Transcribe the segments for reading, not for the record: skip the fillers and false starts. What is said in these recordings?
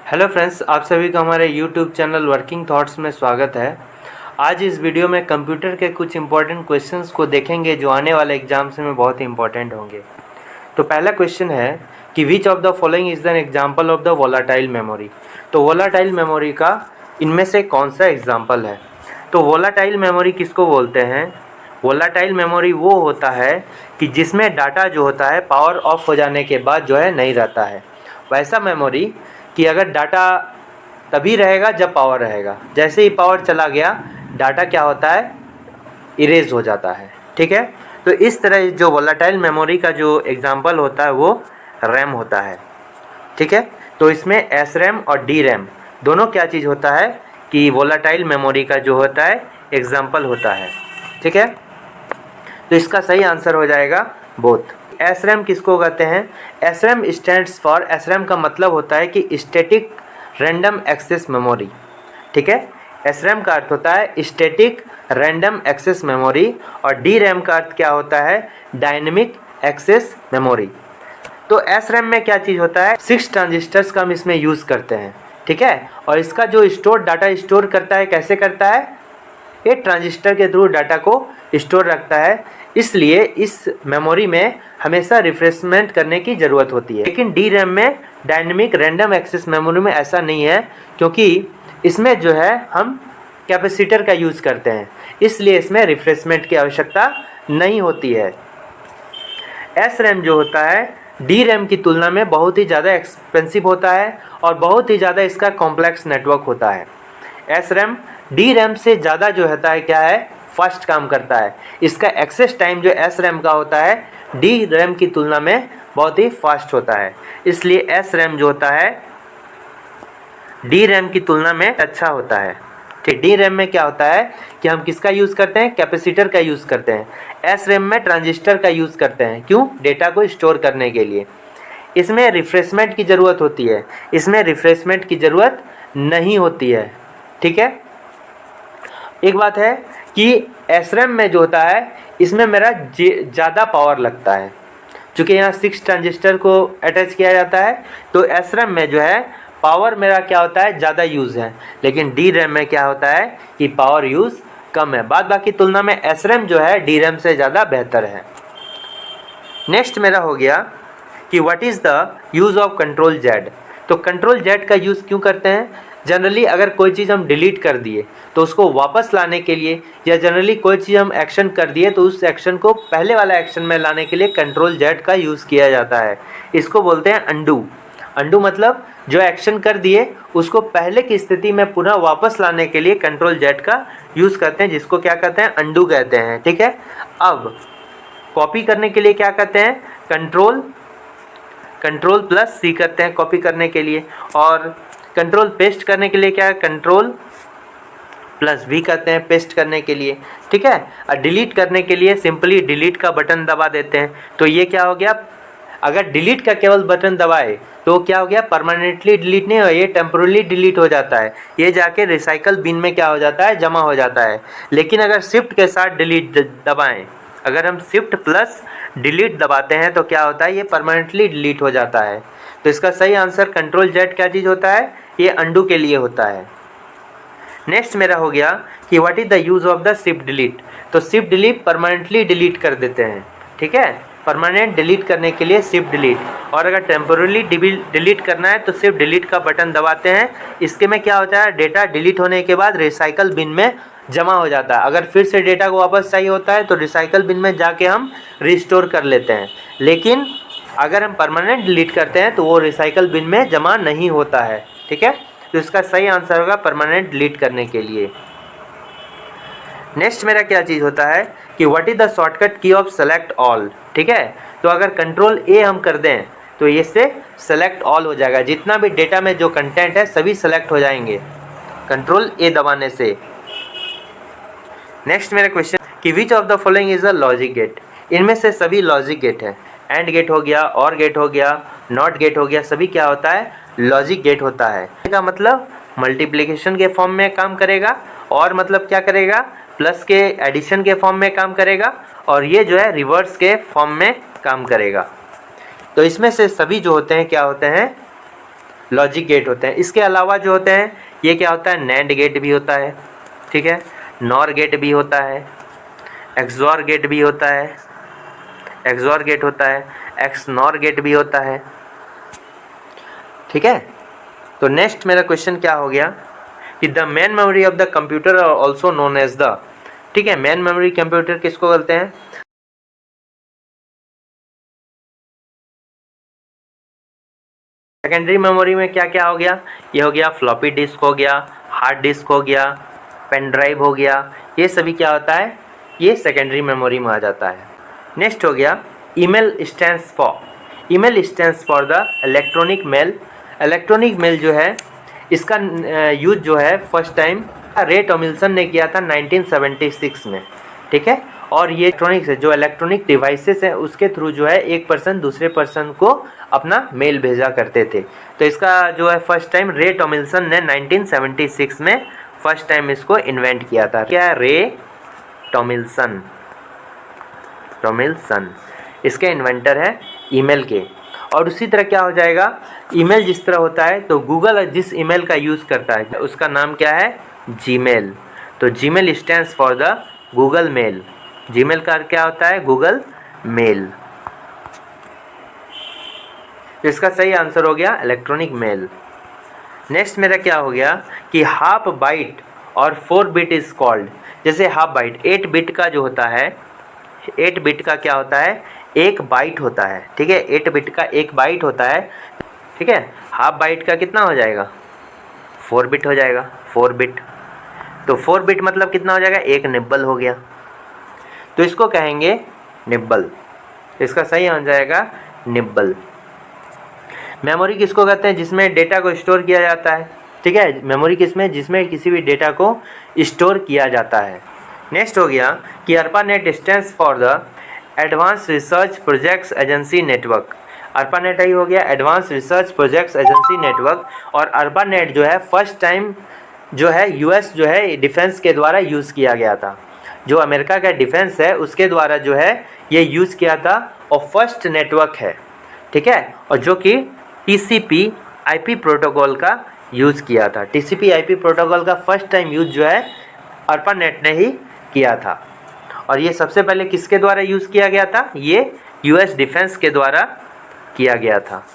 Hello friends, आप सभी का हमारे यूट्यूब चैनल वर्किंग थॉट्स में स्वागत है। आज इस वीडियो में कंप्यूटर के कुछ इंपॉर्टेंट क्वेश्चंस को देखेंगे जो आने वाले एग्जाम्स में बहुत ही इंपॉर्टेंट होंगे। तो पहला क्वेश्चन है कि which of the following is an example of the volatile memory. तो वोलाटाइल मेमोरी का इनमें से कौन सा एग्जाम्पल है। तो वोलाटाइल मेमोरी किसको बोलते हैं? वोलाटाइल मेमोरी वो होता है कि जिसमें डाटा जो होता है पावर ऑफ हो जाने के बाद जो है नहीं रहता है। वैसा मेमोरी कि अगर डाटा तभी रहेगा जब पावर रहेगा, जैसे ही पावर चला गया डाटा क्या होता है, इरेज हो जाता है। ठीक है, तो इस तरह जो वोलाटाइल मेमोरी का जो एग्जांपल होता है वो रैम होता है। ठीक है, तो इसमें एस रैम और डी रैम दोनों क्या चीज़ होता है कि वोलाटाइल मेमोरी का जो होता है एग्जाम्पल होता है। ठीक है, तो इसका सही आंसर हो जाएगा बोथ। एस रैम किसको कहते हैं? S RAM stands for, S RAM का मतलब होता है कि स्टैटिक रैंडम एक्सेस मेमोरी। ठीक है, एस रैम का अर्थ होता है स्टैटिक रैंडम एक्सेस मेमोरी और डी रैम का अर्थ क्या होता है? Dynamic access memory. तो एस रैम में क्या चीज़ होता है? 6 ट्रांजिस्टर्स का हम इसमें यूज़ करते हैं। ठीक है, और इसका जो स्टोर डाटा स्टोर करता है कैसे करता है? ये ट्रांजिस्टर के थ्रू डाटा को स्टोर रखता है, इसलिए इस मेमोरी में हमेशा रिफ्रेशमेंट करने की ज़रूरत होती है। लेकिन डी रैम में, डायनेमिक रैंडम एक्सेस मेमोरी में ऐसा नहीं है, क्योंकि इसमें जो है हम कैपेसिटर का यूज़ करते हैं, इसलिए इसमें रिफ्रेशमेंट की आवश्यकता नहीं होती है। एस रैम जो होता है डी रैम की तुलना में बहुत ही ज़्यादा एक्सपेंसिव होता है और बहुत ही ज़्यादा इसका कॉम्प्लेक्स नेटवर्क होता है। एस रैम डी रैम से ज़्यादा जो होता है क्या है, फास्ट काम करता है। इसका एक्सेस टाइम जो एस रैम का होता है डी रैम की तुलना में बहुत ही फास्ट होता है, इसलिए एस रैम जो होता है डी रैम की तुलना में अच्छा होता है। ठीक, डी रैम में क्या होता है कि हम किसका यूज़ करते हैं? कैपेसिटर का यूज़ करते हैं। एस रैम में ट्रांजिस्टर का यूज़ करते हैं। क्यों? डेटा को स्टोर करने के लिए। इसमें रिफ्रेशमेंट की ज़रूरत होती है, इसमें रिफ्रेशमेंट की ज़रूरत नहीं होती है। ठीक है, एक बात है कि एस रैम में जो होता है इसमें मेरा ज़्यादा पावर लगता है, चूँकि यहाँ 6 ट्रांजिस्टर को अटैच किया जाता है, तो एस रैम में जो है पावर मेरा क्या होता है, ज़्यादा यूज़ है। लेकिन डी रैम में क्या होता है कि पावर यूज़ कम है। बाद बाकी तुलना में एस रैम जो है डी रैम से ज़्यादा बेहतर है। नेक्स्ट मेरा हो गया कि what is the use of control Z. तो कंट्रोल जेड का यूज़ क्यों करते हैं? जनरली अगर कोई चीज़ हम डिलीट कर दिए तो उसको वापस लाने के लिए, या जनरली कोई चीज़ हम एक्शन कर दिए तो उस एक्शन को पहले वाला एक्शन में लाने के लिए कंट्रोल जेड का यूज़ किया जाता है। इसको बोलते हैं अंडू। अंडू मतलब जो एक्शन कर दिए उसको पहले की स्थिति में पुनः वापस लाने के लिए कंट्रोल जेड का यूज़ करते हैं, जिसको क्या कहते हैं? अंडू कहते हैं। ठीक है, अब कॉपी करने के लिए क्या कहते हैं? कंट्रोल प्लस सी करते हैं कॉपी करने के लिए, और कंट्रोल पेस्ट करने के लिए क्या है? कंट्रोल प्लस वी करते हैं पेस्ट करने के लिए। ठीक है, और डिलीट करने के लिए सिंपली डिलीट का बटन दबा देते हैं। तो ये क्या हो गया? अगर डिलीट का केवल बटन दबाए तो क्या हो गया? परमानेंटली डिलीट नहीं हो, ये टेम्पोरली डिलीट हो जाता है, ये जाके रिसाइकल बिन में क्या हो जाता है? जमा हो जाता है। लेकिन अगर शिफ्ट के साथ डिलीट दबाएं, अगर हम शिफ्ट प्लस डिलीट दबाते हैं तो क्या होता है? ये परमानेंटली डिलीट हो जाता है। तो इसका सही आंसर कंट्रोल जेड क्या चीज़ होता है? ये अंडू के लिए होता है। नेक्स्ट मेरा हो गया कि what is the use of the shift delete. तो शिफ्ट डिलीट परमानेंटली डिलीट कर देते हैं। ठीक है, परमानेंट डिलीट करने के लिए शिफ्ट डिलीट, और अगर टेम्पोरली डिलीट करना है तो शिफ्ट डिलीट का बटन दबाते हैं। इसके में क्या होता है? डेटा डिलीट होने के बाद रिसाइकल बिन में जमा हो जाता है। अगर फिर से डेटा को वापस चाहिए होता है तो रिसाइकल बिन में जाके हम रिस्टोर कर लेते हैं। लेकिन अगर हम परमानेंट डिलीट करते हैं तो वो रिसाइकल बिन में जमा नहीं होता है। ठीक है, तो इसका सही आंसर होगा परमानेंट डिलीट करने के लिए। नेक्स्ट मेरा क्या चीज़ होता है कि व्हाट इज़ द शॉर्टकट की ऑफ सेलेक्ट ऑल। ठीक है, तो अगर कंट्रोल ए हम कर दें तो इससे सेलेक्ट ऑल हो जाएगा, जितना भी डेटा में जो कंटेंट है सभी सेलेक्ट हो जाएंगे कंट्रोल ए दबाने से। नेक्स्ट मेरा क्वेश्चन कि which of the following is a logic gate. इनमें से सभी लॉजिक गेट है। एंड गेट हो गया, और गेट हो गया, नॉट गेट हो गया, सभी क्या होता है? लॉजिक गेट होता है। इसका मतलब मल्टीप्लिकेशन के फॉर्म में काम करेगा, और मतलब क्या करेगा? प्लस के एडिशन के फॉर्म में काम करेगा, और ये जो है रिवर्स के फॉर्म में काम करेगा। तो इसमें से सभी जो होते हैं क्या होते हैं? लॉजिक गेट होते हैं। इसके अलावा जो होते हैं ये क्या होता है, नैंड गेट भी होता है, ठीक है, नॉर गेट भी होता है, एक्सॉर गेट भी होता है, एक्सॉर गेट होता है, एक्सनॉर गेट भी होता है, ठीक है। तो नेक्स्ट मेरा क्वेश्चन क्या हो गया कि the main memory of the computer are also known as the, ठीक है, मेन मेमोरी कंप्यूटर किसको बोलते हैं? सेकेंडरी मेमोरी में क्या क्या हो गया, ये हो गया फ्लॉपी डिस्क हो गया, हार्ड डिस्क हो गया, पेन ड्राइव हो गया, ये सभी क्या होता है, ये सेकेंडरी मेमोरी में आ जाता है। नेक्स्ट हो गया email stands for, email stands for the electronic mail. Electronic mail जो है इसका यूज जो है फर्स्ट टाइम रे टॉमिल्सन ने किया था 1976 में, ठीक है। और ये इलेक्ट्रॉनिक्स है, जो इलेक्ट्रॉनिक डिवाइसेस है उसके थ्रू जो है एक पर्सन दूसरे पर्सन को अपना मेल भेजा करते थे। तो इसका जो है फर्स्ट टाइम रे टॉमिल्सन ने 1976 में फर्स्ट टाइम इसको इन्वेंट किया था। क्या है? रे टॉमिल्सन, टॉमिल्सन इसके इन्वेंटर है ईमेल के। और उसी तरह क्या हो जाएगा, ईमेल जिस तरह होता है तो गूगल जिस ईमेल का यूज़ करता है उसका नाम क्या है, जीमेल। तो Gmail stands for the Google mail. Gmail का क्या होता है, गूगल मेल। इसका सही आंसर हो गया इलेक्ट्रॉनिक मेल। नेक्स्ट मेरा क्या हो गया कि हाफ बाइट और 4 बिट इज कॉल्ड। जैसे हाफ बाइट 8 बिट का जो होता है, 8 बिट का क्या होता है, एक बाइट होता है, ठीक है, 8 बिट का एक बाइट होता है, ठीक है। हाफ बाइट का कितना हो जाएगा, 4 बिट हो जाएगा, 4 बिट। तो 4 बिट मतलब कितना हो जाएगा, एक निब्बल हो गया, तो इसको कहेंगे निब्बल। इसका सही हो जाएगा निब्बल। मेमोरी किसको कहते हैं, जिसमें डेटा को स्टोर किया जाता है, ठीक है। मेमोरी किसमें, जिसमें किसी भी डेटा को स्टोर किया जाता है। नेक्स्ट हो गया कि ARPANET stands for the advance research projects agency network. ARPANET ही हो गया advance research projects agency network. और ARPANET जो है फर्स्ट टाइम जो है US जो है डिफेंस के द्वारा यूज़ किया गया था। जो अमेरिका का डिफेंस है उसके द्वारा जो है ये यूज़ किया था और फर्स्ट नेटवर्क है, ठीक है। और जो कि TCP/IP प्रोटोकॉल का यूज़ किया था। TCP/IP प्रोटोकॉल का फर्स्ट टाइम यूज़ जो है ARPANET ने ही किया था। और ये सबसे पहले किसके द्वारा यूज़ किया गया था, ये US डिफेंस के द्वारा किया गया था,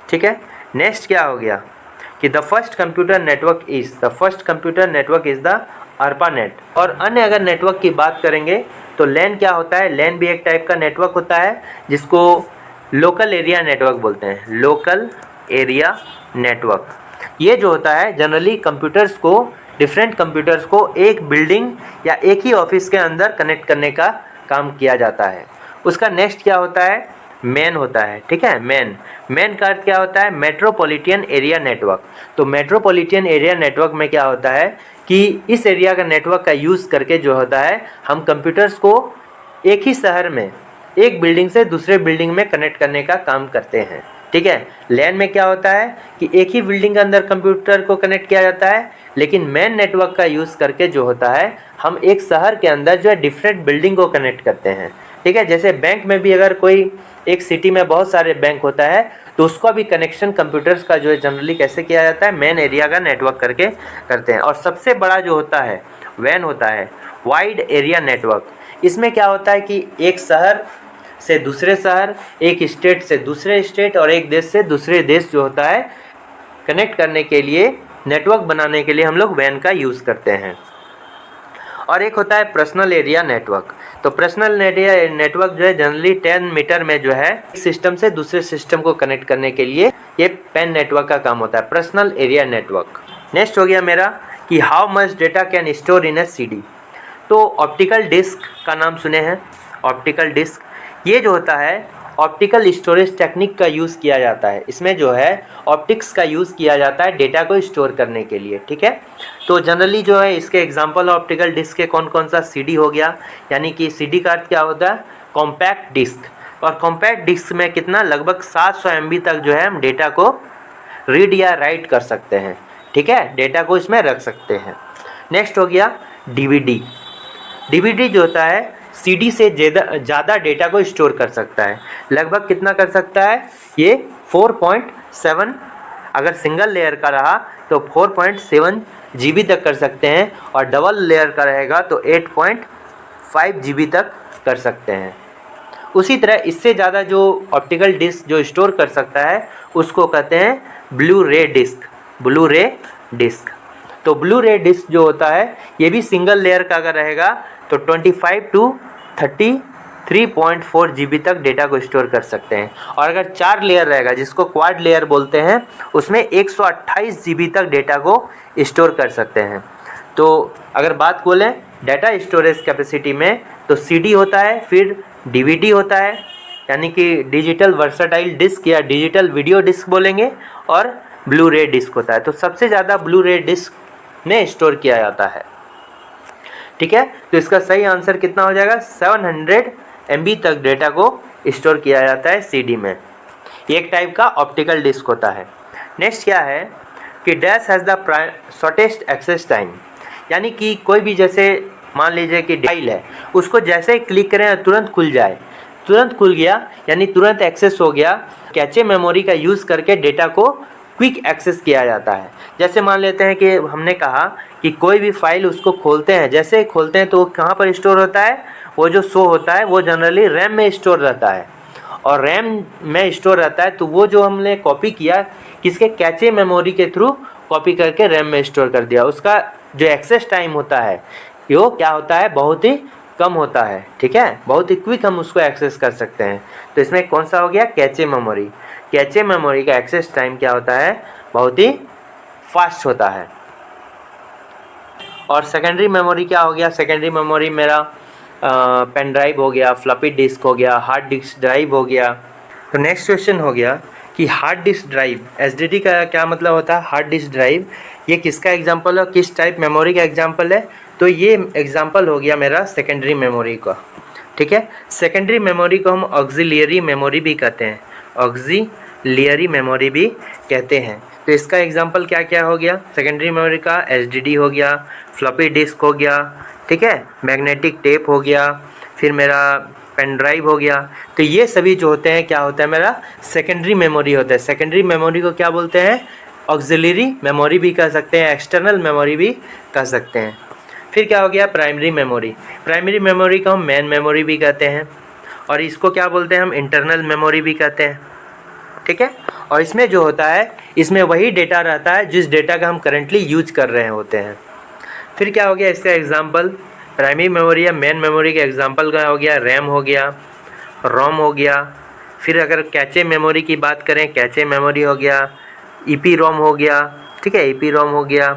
ठीक है। नेक्स्ट क्या हो गया कि the first computer network is the ARPANET। और अन्य अगर नेटवर्क की बात करेंगे तो LAN क्या होता है, LAN भी एक टाइप का नेटवर्क होता है जिसको लोकल एरिया नेटवर्क बोलते हैं, लोकल एरिया नेटवर्क। ये जो होता है जनरली कंप्यूटर्स को, डिफरेंट कंप्यूटर्स को एक बिल्डिंग या एक ही ऑफिस के अंदर कनेक्ट करने का काम किया जाता है। उसका नेक्स्ट क्या होता है, मैन होता है, ठीक है। मैन का अर्थ क्या होता है, मेट्रोपॉलिटन एरिया नेटवर्क। तो मेट्रोपॉलिटन एरिया नेटवर्क में क्या होता है कि इस एरिया का नेटवर्क का यूज़ करके जो होता है हम कंप्यूटर्स को एक ही शहर में एक बिल्डिंग से दूसरे बिल्डिंग में कनेक्ट करने का काम करते हैं, ठीक है। लैन में क्या होता है कि एक ही बिल्डिंग के अंदर कंप्यूटर को कनेक्ट किया जाता है, लेकिन मैन नेटवर्क का यूज़ करके जो होता है हम एक शहर के अंदर जो है डिफरेंट बिल्डिंग को कनेक्ट करते हैं, ठीक है। जैसे बैंक में भी अगर कोई एक सिटी में बहुत सारे बैंक होता है तो उसका भी कनेक्शन कंप्यूटर्स का जो है जनरली कैसे किया जाता है, मेन एरिया का नेटवर्क करके करते हैं। और सबसे बड़ा जो होता है वैन होता है, वाइड एरिया नेटवर्क। इसमें क्या होता है कि एक शहर से दूसरे शहर, एक स्टेट से दूसरे स्टेट और एक देश से दूसरे देश जो होता है कनेक्ट करने के लिए, नेटवर्क बनाने के लिए हम लोग वैन का यूज़ करते हैं। और एक होता है पर्सनल एरिया नेटवर्क। तो पर्सनल एरिया नेटवर्क जो है जनरली 10 मीटर में जो है एक सिस्टम से दूसरे सिस्टम को कनेक्ट करने के लिए ये पैन नेटवर्क का काम होता है, पर्सनल एरिया नेटवर्क। नेक्स्ट हो गया मेरा कि how much data can store in A CD। तो ऑप्टिकल डिस्क का नाम सुने हैं, ऑप्टिकल डिस्क। ये जो होता है ऑप्टिकल स्टोरेज टेक्निक का यूज़ किया जाता है। इसमें जो है ऑप्टिक्स का यूज़ किया जाता है डेटा को स्टोर करने के लिए, ठीक है। तो जनरली जो है इसके एग्जांपल ऑप्टिकल डिस्क के कौन कौन सा, CD हो गया, यानी कि CD का अर्थ क्या होता है, कॉम्पैक्ट डिस्क। और कॉम्पैक्ट डिस्क में कितना, लगभग 700 MB तक जो है हम डेटा को रीड या राइट कर सकते हैं, ठीक है, डेटा को इसमें रख सकते हैं। नेक्स्ट हो गया DVD। DVD जो होता है CD से ज़्यादा डेटा को स्टोर कर सकता है। लगभग कितना कर सकता है, ये 4.7 अगर सिंगल लेयर का रहा तो 4.7 GB तक कर सकते हैं, और डबल लेयर का रहेगा तो 8.5 GB तक कर सकते हैं। उसी तरह इससे ज़्यादा जो ऑप्टिकल डिस्क जो स्टोर कर सकता है उसको कहते हैं ब्लू रे डिस्क। ब्लू रे डिस्क, तो ब्लू रे डिस्क जो होता है ये भी सिंगल लेयर का अगर रहेगा तो 25 to 33.4 GB तक डेटा को स्टोर कर सकते हैं, और अगर 4 लेयर रहेगा जिसको क्वाड लेयर बोलते हैं उसमें 128 GB तक डेटा को स्टोर कर सकते हैं। तो अगर बात बोलें डाटा स्टोरेज कैपेसिटी में तो CD होता है, फिर DVD होता है यानी कि डिजिटल वर्सटाइल डिस्क या डिजिटल वीडियो डिस्क बोलेंगे, और ब्लू रे डिस्क होता है। तो सबसे ज़्यादा ब्लू रे डिस्क में स्टोर किया जाता है। ठीक है, तो इसका सही आंसर कितना हो जाएगा, 700 MB तक डेटा को स्टोर किया जाता है CD में। ये एक टाइप का ऑप्टिकल डिस्क होता है। नेक्स्ट क्या है कि dash has the shortest access time, यानी कि कोई भी जैसे मान लीजिए कि फाइल है, उसको जैसे ही क्लिक करें तुरंत खुल जाए, तुरंत खुल गया यानी तुरंत एक्सेस हो गया। कैचे मेमोरी का यूज़ करके डेटा को क्विक एक्सेस किया जाता है। जैसे मान लेते हैं कि हमने कहा कि कोई भी फाइल उसको खोलते हैं, जैसे ही खोलते हैं तो वो कहाँ पर स्टोर होता है, वो जो शो होता है वो जनरली रैम में स्टोर रहता है, और रैम में स्टोर रहता है तो वो जो हमने कॉपी किया किसके, कैचे मेमोरी के थ्रू कॉपी करके रैम में स्टोर कर दिया, उसका जो एक्सेस टाइम होता है वो क्या होता है, बहुत ही कम होता है। ठीक है, बहुत ही क्विक हम उसको एक्सेस कर सकते हैं। तो इसमें कौन सा हो गया, कैचे मेमोरी। कैचे मेमोरी का एक्सेस टाइम क्या होता है, बहुत ही फास्ट होता है। और सेकेंडरी मेमोरी क्या हो गया, सेकेंडरी मेमोरी मेरा पेन ड्राइव हो गया, फ्लॉपी डिस्क हो गया, हार्ड डिस्क ड्राइव हो गया। तो नेक्स्ट क्वेश्चन हो गया कि हार्ड डिस्क ड्राइव, SSD का क्या मतलब होता है, हार्ड डिस्क ड्राइव ये किसका एग्जांपल है, किस टाइप मेमोरी का एग्जांपल है, तो ये एग्जांपल हो गया मेरा सेकेंडरी मेमोरी का। ठीक है, सेकेंडरी मेमोरी को हम ऑक्सिलियरी मेमोरी भी कहते हैं, ऑक्सिलियरी मेमोरी भी कहते हैं। तो इसका एग्जांपल क्या क्या हो गया, सेकेंडरी मेमोरी का SSD हो गया, फ्लॉपी डिस्क हो गया, ठीक है, मैग्नेटिक टेप हो गया, फिर मेरा पेन ड्राइव हो गया। तो ये सभी जो होते हैं क्या होता है, मेरा सेकेंडरी मेमोरी होता है। सेकेंडरी मेमोरी को क्या बोलते हैं, ऑक्सिलरी मेमोरी भी कह सकते हैं, एक्सटर्नल मेमोरी भी कह सकते हैं। फिर क्या हो गया, प्राइमरी मेमोरी। प्राइमरी मेमोरी को हम मेन मेमोरी भी कहते हैं, और इसको क्या बोलते हैं, हम इंटरनल मेमोरी भी कहते हैं। ठीक है, और इसमें जो होता है इसमें वही डेटा रहता है जिस डेटा का हम करेंटली यूज कर रहे होते हैं। फिर क्या हो गया इसका एग्जांपल, प्राइमरी मेमोरी या मेन मेमोरी का एग्जांपल क्या हो गया, रैम हो गया, रोम हो गया। फिर अगर कैचे मेमोरी की बात करें, कैचे मेमोरी हो गया, EPROM हो गया, ठीक है, EPROM हो गया।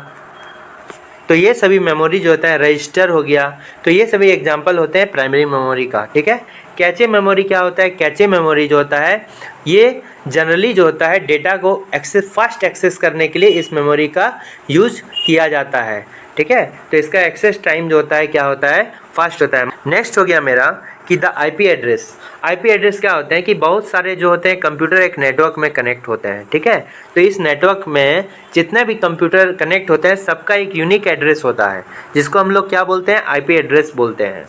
तो ये सभी मेमोरी जो होता है, रजिस्टर हो गया। तो ये सभी एग्जांपल होते हैं प्राइमरी मेमोरी का। ठीक है, कैचे मेमोरी क्या होता है, कैचे मेमोरी जो होता है ये जनरली जो होता है डेटा को फास्ट एक्सेस करने के लिए इस मेमोरी का यूज किया जाता है। ठीक है, तो इसका एक्सेस टाइम जो होता है क्या होता है, फास्ट होता है। नेक्स्ट हो गया मेरा कि the IP address. IP address क्या होते हैं कि बहुत सारे जो होते हैं कंप्यूटर एक नेटवर्क में कनेक्ट होते हैं। ठीक है, तो इस नेटवर्क में जितने भी कंप्यूटर कनेक्ट होते हैं सबका एक यूनिक एड्रेस होता है जिसको हम लोग क्या बोलते हैं, IP एड्रेस बोलते हैं।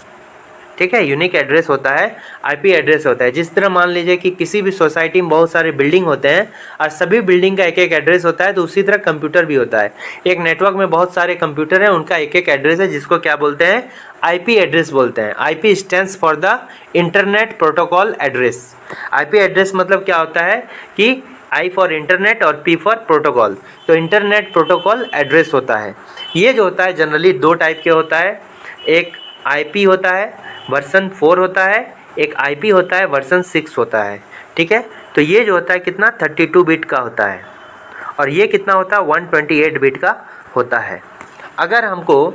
ठीक है, यूनिक एड्रेस होता है, IP एड्रेस होता है। जिस तरह मान लीजिए कि किसी भी सोसाइटी में बहुत सारे बिल्डिंग होते हैं और सभी बिल्डिंग का एक एक एड्रेस होता है, तो उसी तरह कंप्यूटर भी होता है। एक नेटवर्क में बहुत सारे कंप्यूटर हैं, उनका एक एक एड्रेस है जिसको क्या बोलते हैं, IP एड्रेस बोलते हैं। IP stands for the internet protocol address. IP address मतलब क्या होता है कि I फॉर इंटरनेट और P फॉर प्रोटोकॉल, तो इंटरनेट प्रोटोकॉल एड्रेस होता है। ये जो होता है जनरली दो टाइप के होता है, एक IP होता है वर्जन 4 होता है, एक IP होता है वर्जन 6 होता है। ठीक है, तो ये जो होता है कितना 32 बिट का होता है, और ये कितना होता है 128 बिट का होता है। अगर हमको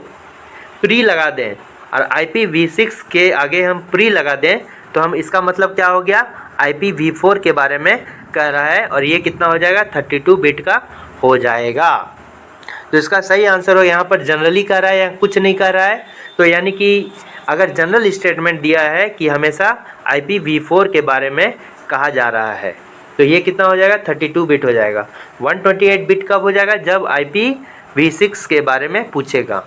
प्री लगा दें और IPv6 के आगे हम प्री लगा दें तो हम इसका मतलब क्या हो गया, IPv4 के बारे में कह रहा है, और ये कितना हो जाएगा 32 बिट का हो जाएगा। तो इसका सही आंसर हो, यहाँ पर जनरली कह रहा है या कुछ नहीं कह रहा है। तो यानी कि अगर जनरल स्टेटमेंट दिया है कि हमेशा IPv4 के बारे में कहा जा रहा है, तो ये कितना हो जाएगा 32 बिट हो जाएगा। 128 बिट कब हो जाएगा, जब IPv6 के बारे में पूछेगा।